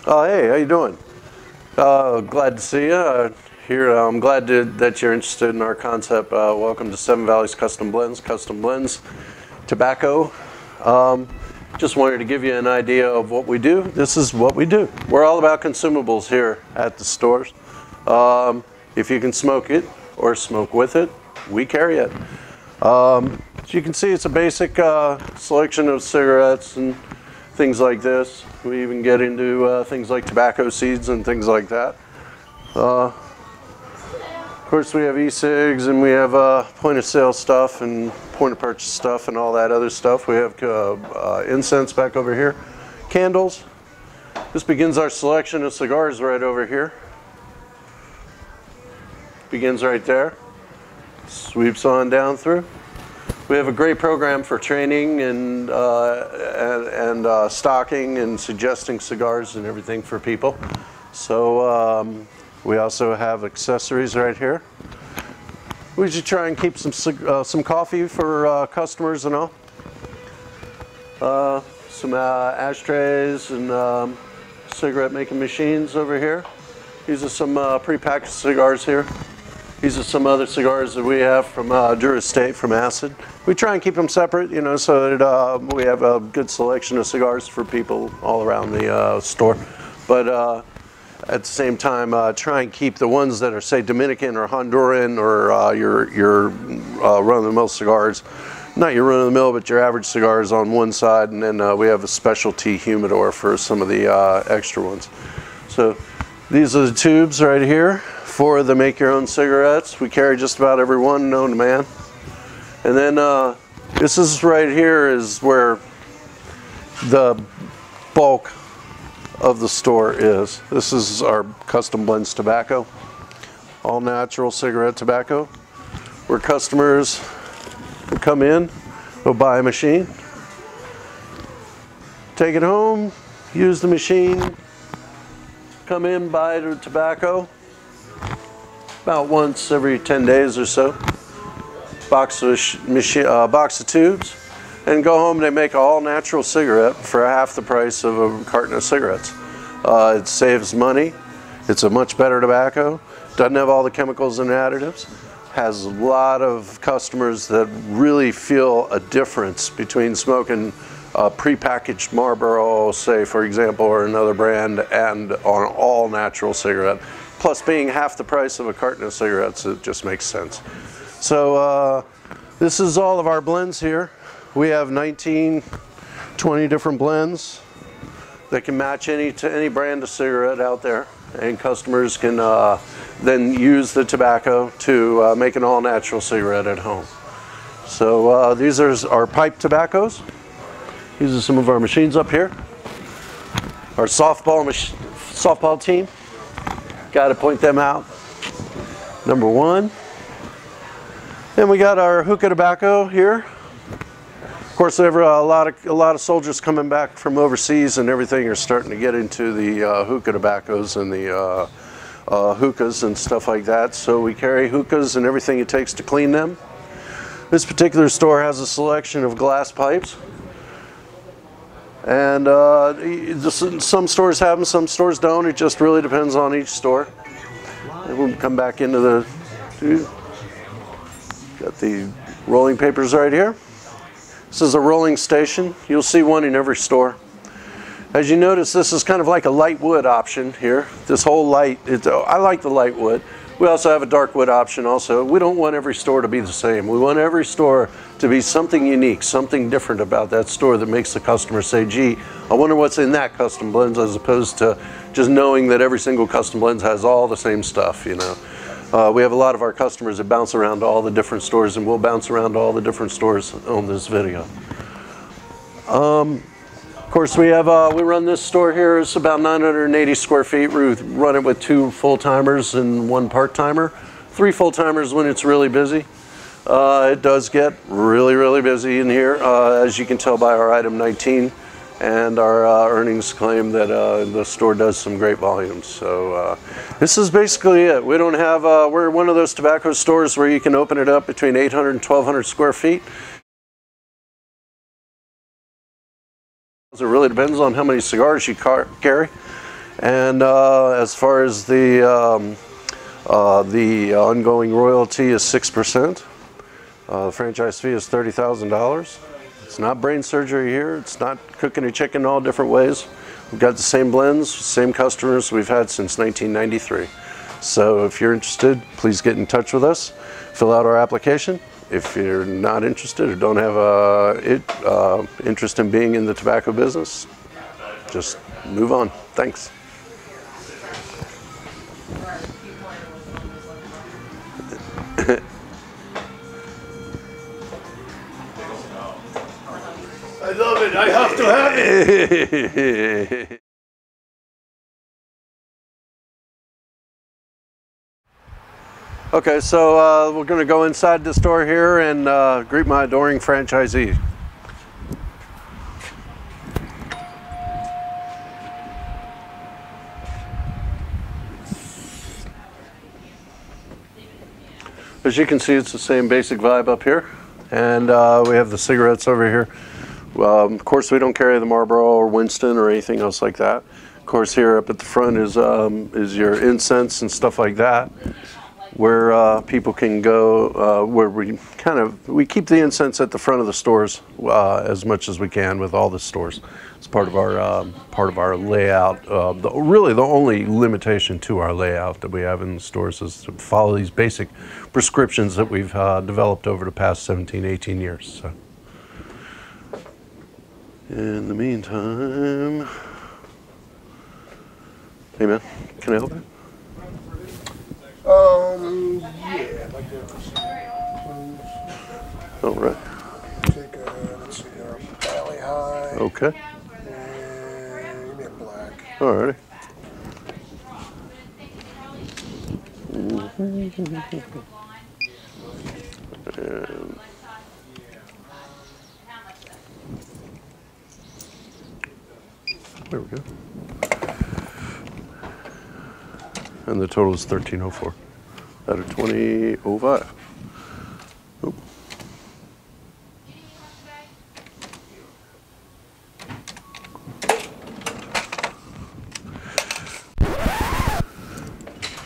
Hey, how you doing? Glad to see you here. I'm glad that you're interested in our concept. Welcome to Seven Valleys Custom Blends tobacco. Just wanted to give you an idea of what we do. This is what we do. We're all about consumables here at the stores. If you can smoke it or smoke with it, we carry it. As you can see, it's a basic selection of cigarettes and things like this. We even get into things like tobacco seeds and things like that. Of course, we have e-cigs and we have point of sale stuff and point of purchase stuff and all that other stuff. We have incense back over here, candles. This begins our selection of cigars right over here. Begins right there, sweeps on down through. We have a great program for training and stocking and suggesting cigars and everything for people. So we also have accessories right here. We should try and keep some coffee for customers and all. Some ashtrays and cigarette making machines over here. These are some prepackaged cigars here. These are some other cigars that we have from Drew Estate from Acid. We try and keep them separate, you know, so that we have a good selection of cigars for people all around the store. But at the same time, try and keep the ones that are, say, Dominican or Honduran or your run-of-the-mill cigars, not your run-of-the-mill, but your average cigars on one side, and then we have a specialty humidor for some of the extra ones. So these are the tubes right here for the make-your-own cigarettes. We carry just about every one known to man. And then this is right here is where the bulk of the store is. This is our custom blends tobacco, all natural cigarette tobacco, where customers will come in, will buy a machine, take it home, use the machine, come in, buy the tobacco about once every 10 days or so, box of tubes, and go home and they make an all natural cigarette for half the price of a carton of cigarettes. It saves money, it's a much better tobacco, doesn't have all the chemicals and additives, has a lot of customers that really feel a difference between smoking a prepackaged Marlboro, say for example, or another brand, and on an all natural cigarette. Plus being half the price of a carton of cigarettes, it just makes sense. So this is all of our blends here. We have 19, 20 different blends that can match to any brand of cigarette out there, and customers can then use the tobacco to make an all natural cigarette at home. So these are our pipe tobaccos. These are some of our machines up here. Our softball team. Got to point them out. Number one. Then we got our hookah tobacco here. Of course, there are a lot of soldiers coming back from overseas and everything are starting to get into the hookah tobaccos and the hookahs and stuff like that. So we carry hookahs and everything it takes to clean them. This particular store has a selection of glass pipes. And some stores have them, some stores don't. It just really depends on each store. And we'll come back into the, got the rolling papers right here. This is a rolling station. You'll see one in every store. As you notice, this is kind of like a light wood option here. This whole light, I like the light wood. We also have a dark wood option also. We don't want every store to be the same. We want every store to be something unique, something different about that store that makes the customer say, gee, I wonder what's in that custom blends, as opposed to just knowing that every single custom blends has all the same stuff, you know. We have a lot of our customers that bounce around to all the different stores, and we'll bounce around to all the different stores on this video. Of course, we run this store here. It's about 980 square feet. We run it with 2 full-timers and 1 part-timer. 3 full-timers when it's really busy. It does get really, really busy in here, as you can tell by our item 19 and our earnings claim that the store does some great volumes. So this is basically it. We don't have, we're one of those tobacco stores where you can open it up between 800 and 1,200 square feet. It really depends on how many cigars you carry. And as far as the ongoing royalty is 6%. The franchise fee is $30,000. It's not brain surgery here. It's not cooking a chicken all different ways. We've got the same blends, same customers we've had since 1993. So if you're interested, please get in touch with us. Fill out our application. If you're not interested or don't have interest in being in the tobacco business, just move on. Thanks. I love it. I have to have it. Okay, so we're going to go inside the store here and greet my adoring franchisee. As you can see, it's the same basic vibe up here, and we have the cigarettes over here. Of course, we don't carry the Marlboro or Winston or anything else like that. Of course, here up at the front is your incense and stuff like that, where people can go. Where we keep the incense at the front of the stores as much as we can with all the stores. It's part of our layout. Really, the only limitation to our layout that we have in the stores is to follow these basic prescriptions that we've developed over the past 17, 18 years. So. In the meantime, hey man, can I help you? Yeah, I'd like to All right. take a, let's see here, Valley High. Okay. And give me a black. All righty. And there we go. And the total is $13.04 out of $20.05. Oop.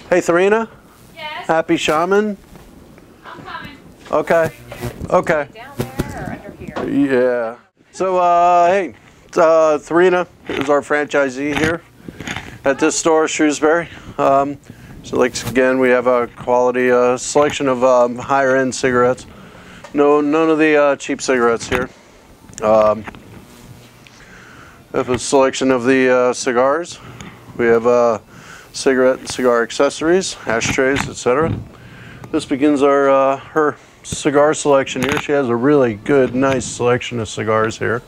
Hey, Tharina? Yes. Happy Shaman? I'm coming. Okay. Okay. Down there or under here? Yeah. So, hey, Tharina is our franchisee here at this store, Shrewsbury. So, like, again, we have a quality selection of higher-end cigarettes. None of the cheap cigarettes here. We have a selection of the cigars. We have cigarette and cigar accessories, ashtrays, etc. This begins our her cigar selection here. She has a really good, nice selection of cigars here.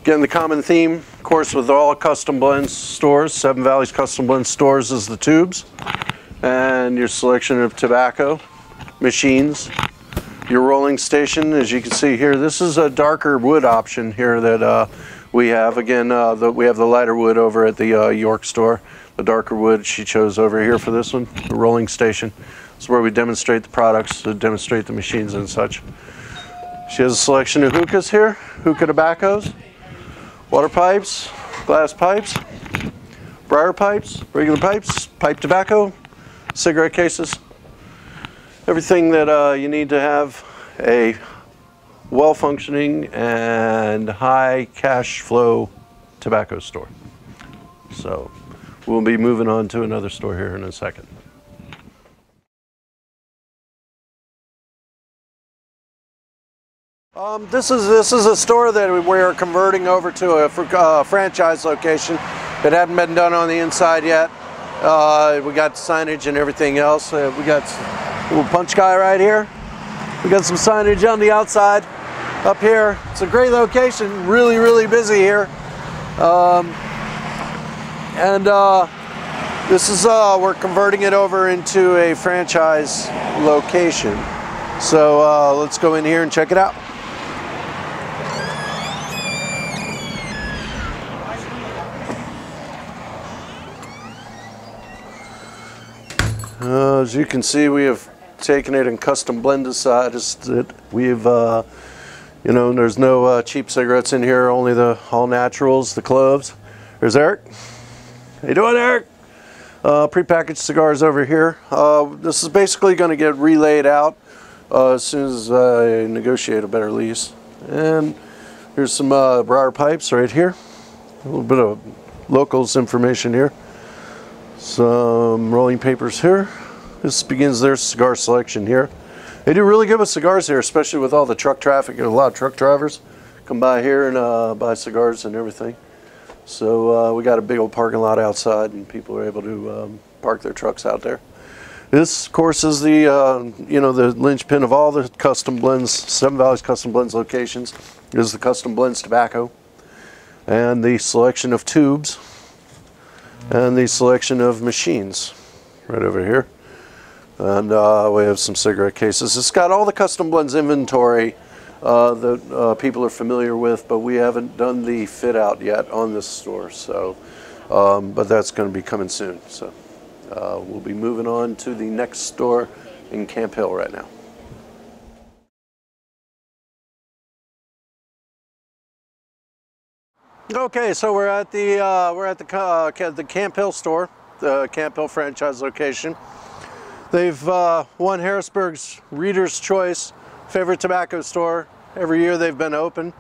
Again, the common theme, of course, with all custom blends stores, Seven Valleys Custom Blend stores, is the tubes and your selection of tobacco machines. Your rolling station, as you can see here, this is a darker wood option here that we have. Again, we have the lighter wood over at the York store. The darker wood she chose over here for this one, the rolling station. It's where we demonstrate the products, demonstrate the machines and such. She has a selection of hookahs here, hookah tobaccos, water pipes, glass pipes, briar pipes, regular pipes, pipe tobacco, cigarette cases. Everything that you need to have a well-functioning and high cash flow tobacco store. So we'll be moving on to another store here in a second. This is a store that we are converting over to a franchise location. It hadn't been done on the inside yet. We got signage and everything else. We got a little punch guy right here. We got some signage on the outside up here. It's a great location, really, really busy here. This is, we're converting it over into a franchise location. So let's go in here and check it out. As you can see, we have taken it and custom blended it. We've You know, there's no cheap cigarettes in here, only the all naturals, the cloves. There's Eric. How you doing, Eric? Prepackaged cigars over here. This is basically going to get relayed out as soon as I negotiate a better lease. And here's some Brochure pipes right here. A little bit of locals information here. Some rolling papers here. This begins their cigar selection here. They do really good with cigars here, especially with all the truck traffic. A lot of truck drivers come by here and buy cigars and everything. So we got a big old parking lot outside, and people are able to park their trucks out there. This, of course, is the you know, the linchpin of all the custom blends, Seven Valleys Custom Blends locations. Is the custom blends tobacco, and the selection of tubes, and the selection of machines, right over here. And we have some cigarette cases. It's got all the custom blends inventory that people are familiar with, but we haven't done the fit out yet on this store. So, but that's going to be coming soon. So we'll be moving on to the next store in Camp Hill right now. Okay, so we're at the Camp Hill store, the Camp Hill franchise location. They've won Harrisburg's Reader's Choice favorite tobacco store every year they've been open.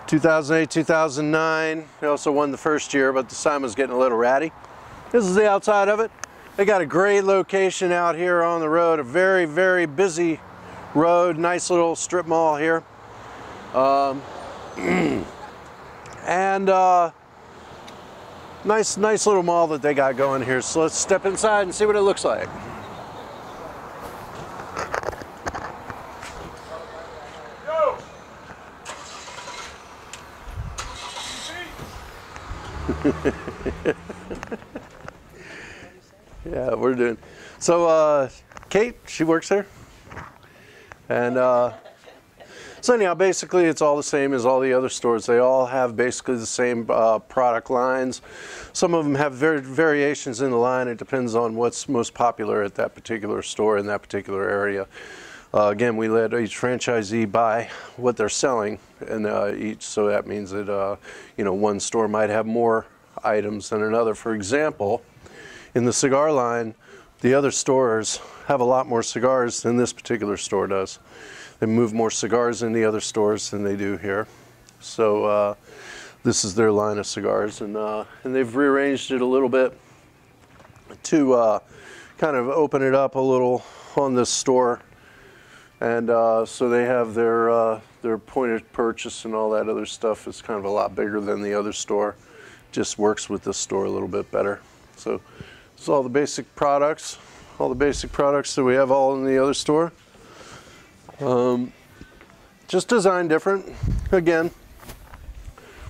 2008, 2009. They also won the first year, but the sign was getting a little ratty. This is the outside of it. They got a great location out here on the road, a very, very busy road. Nice little strip mall here. Nice little mall that they got going here. So let's step inside and see what it looks like. Yeah, we're doing. So Kate, she works there. And so anyhow, basically it's all the same as all the other stores. They all have basically the same product lines. Some of them have variations in the line. It depends on what's most popular at that particular store in that particular area. Again, we let each franchisee buy what they're selling, and so that means that you know, one store might have more items than another. For example, in the cigar line, the other stores have a lot more cigars than this particular store does. They move more cigars in the other stores than they do here. So this is their line of cigars, and they've rearranged it a little bit to kind of open it up a little on this store. And so they have their point of purchase and all that other stuff is kind of a lot bigger than the other store. Just works with this store a little bit better. So it's all the basic products, that we have all in the other store. Just designed different. Again,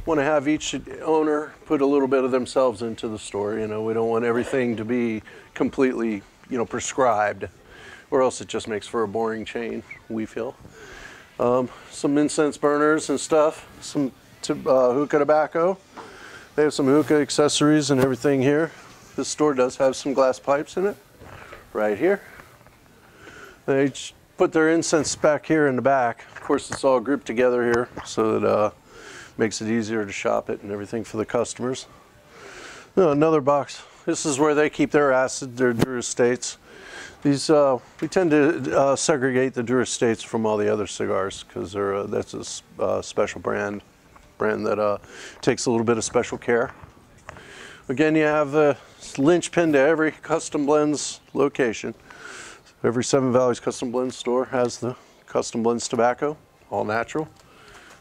want to have each owner put a little bit of themselves into the store. You know, we don't want everything to be completely, you know, prescribed, or else it just makes for a boring chain, we feel. Some incense burners and stuff, some hookah tobacco. They have some hookah accessories and everything here. This store does have some glass pipes in it, right here. They each put their incense back here in the back. Of course, it's all grouped together here, so that makes it easier to shop it and everything for the customers. Another box. This is where they keep their acid, their Drew Estates. These we tend to segregate the Drew Estates from all the other cigars because that's a special brand that takes a little bit of special care. Again, you have the linchpin to every Custom Blends location. Every Seven Valleys Custom Blends store has the Custom Blends tobacco, all natural.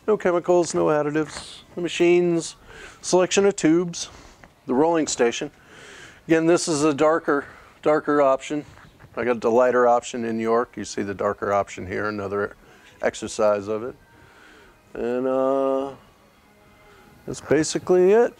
No chemicals, no additives. The machines, selection of tubes, the rolling station. Again, this is a darker option. I got the lighter option in New York. You see the darker option here, another exercise of it. And that's basically it.